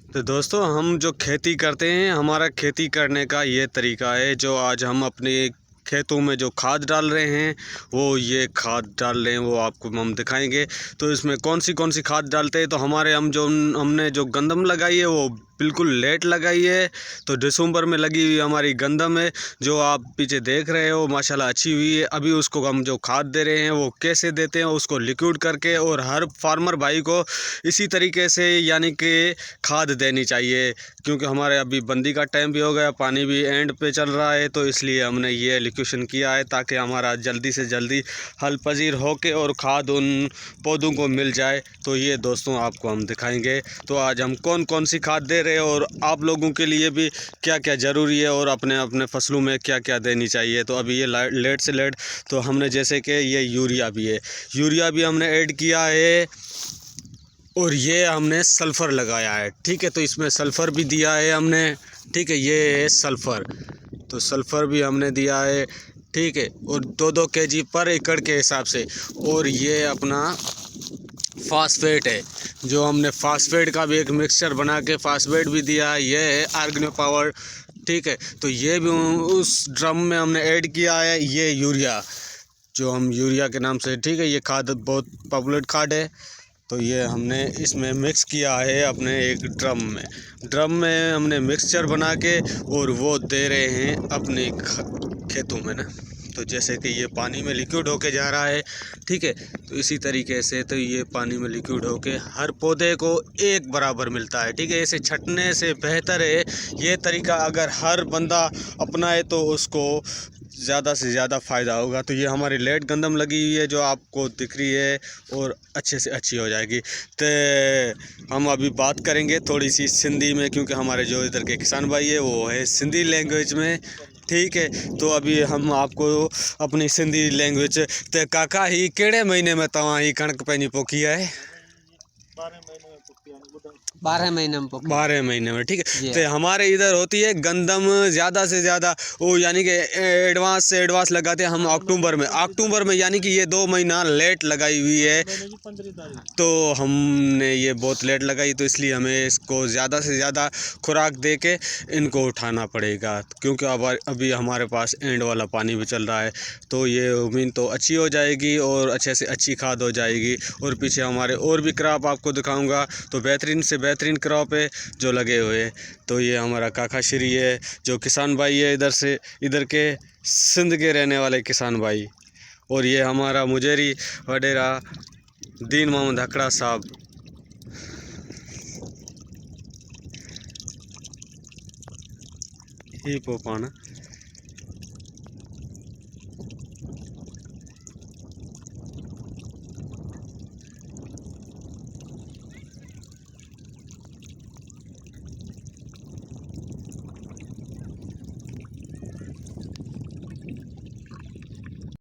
तो दोस्तों, हम जो खेती करते हैं, हमारा खेती करने का ये तरीका है। जो आज हम अपने खेतों में जो खाद डाल रहे हैं, वो ये खाद डाल रहे हैं, वो आपको हम दिखाएंगे। तो इसमें कौन सी खाद डालते हैं। तो हमने जो गंदम लगाई है वो बिल्कुल लेट लगाई है। तो दिसंबर में लगी हुई हमारी गंदम है, जो आप पीछे देख रहे हो, माशाल्लाह अच्छी हुई है। अभी उसको हम जो खाद दे रहे हैं वो कैसे देते हैं, उसको लिक्विड करके। और हर फार्मर भाई को इसी तरीके से यानी कि खाद देनी चाहिए, क्योंकि हमारे अभी बंदी का टाइम भी हो गया, पानी भी एंड पे चल रहा है। तो इसलिए हमने ये लिक्विशन किया है, ताकि हमारा जल्दी से जल्दी हल पजीर होके और खाद उन पौधों को मिल जाए। तो ये दोस्तों आपको हम दिखाएंगे। तो आज हम कौन सी खाद दे रहे हैं, और आप लोगों के लिए भी क्या क्या ज़रूरी है, और अपने अपने फसलों में क्या क्या देनी चाहिए। तो अभी ये लेट से लेट तो हमने जैसे कि ये यूरिया भी हमने ऐड किया है, और ये हमने सल्फ़र लगाया है। ठीक है, तो इसमें सल्फ़र भी दिया है हमने। ठीक है, ये है सल्फ़र, तो सल्फ़र भी हमने दिया है। ठीक है, और 2-2 kg पर एकड़ के हिसाब से। और ये अपना फास्फेट है, जो हमने फास्फेट का भी एक मिक्सचर बना के फास्फेट भी दिया है। ये है ऑर्गेनो पावर। ठीक है, तो ये भी उस ड्रम में हमने ऐड किया है। ये यूरिया, जो हम यूरिया के नाम से, ठीक है, ये खाद बहुत पॉपुलर खाद है। तो ये हमने इसमें मिक्स किया है अपने एक ड्रम में हमने मिक्सचर बना के, और वो दे रहे हैं अपने खेतों में ना। तो जैसे कि ये पानी में लिक्विड होके जा रहा है। ठीक है, तो इसी तरीके से तो ये पानी में लिक्विड होके हर पौधे को एक बराबर मिलता है। ठीक है, इसे छटने से बेहतर है ये तरीका, अगर हर बंदा अपनाए तो उसको ज़्यादा से ज़्यादा फ़ायदा होगा। तो ये हमारी लेट गंदम लगी हुई है, जो आपको दिख रही है, और अच्छे से अच्छी हो जाएगी। तो हम अभी बात करेंगे थोड़ी सी सिंधी में, क्योंकि हमारे जो इधर के किसान भाई है वो है सिंधी लैंग्वेज में। ठीक है, तो अभी हम आपको अपनी सिंधी लैंग्वेज। तो काका ही केड़े महीने में तव्हां ही कणक पंहिंजी पोखी है? 12 महीने में पोखी। 12 महीने में। ठीक है, तो हमारे इधर होती है गंदम ज़्यादा से ज़्यादा, वो यानी कि एडवांस से एडवांस लगाते हैं हम अक्टूबर में यानी कि ये 2 महीना लेट लगाई हुई है। तो हमने ये बहुत लेट लगाई, तो इसलिए हमें इसको ज़्यादा से ज़्यादा खुराक दे के इनको उठाना पड़ेगा, क्योंकि अब अभी हमारे पास एंड वाला पानी भी चल रहा है। तो ये ज़मीन तो अच्छी हो जाएगी, और अच्छे से अच्छी खाद हो जाएगी। और पीछे हमारे और भी क्रॉप आपको दिखाऊंगा, तो बेहतरीन से बेहतरीन क्रॉप है जो लगे हुए। तो ये हमारा काका श्री है, जो किसान भाई है इधर के सिंध के रहने वाले किसान भाई। और ये हमारा मुजेरी वडेरा दीन मोहम्मद हकड़ा साहब। ही पोपाना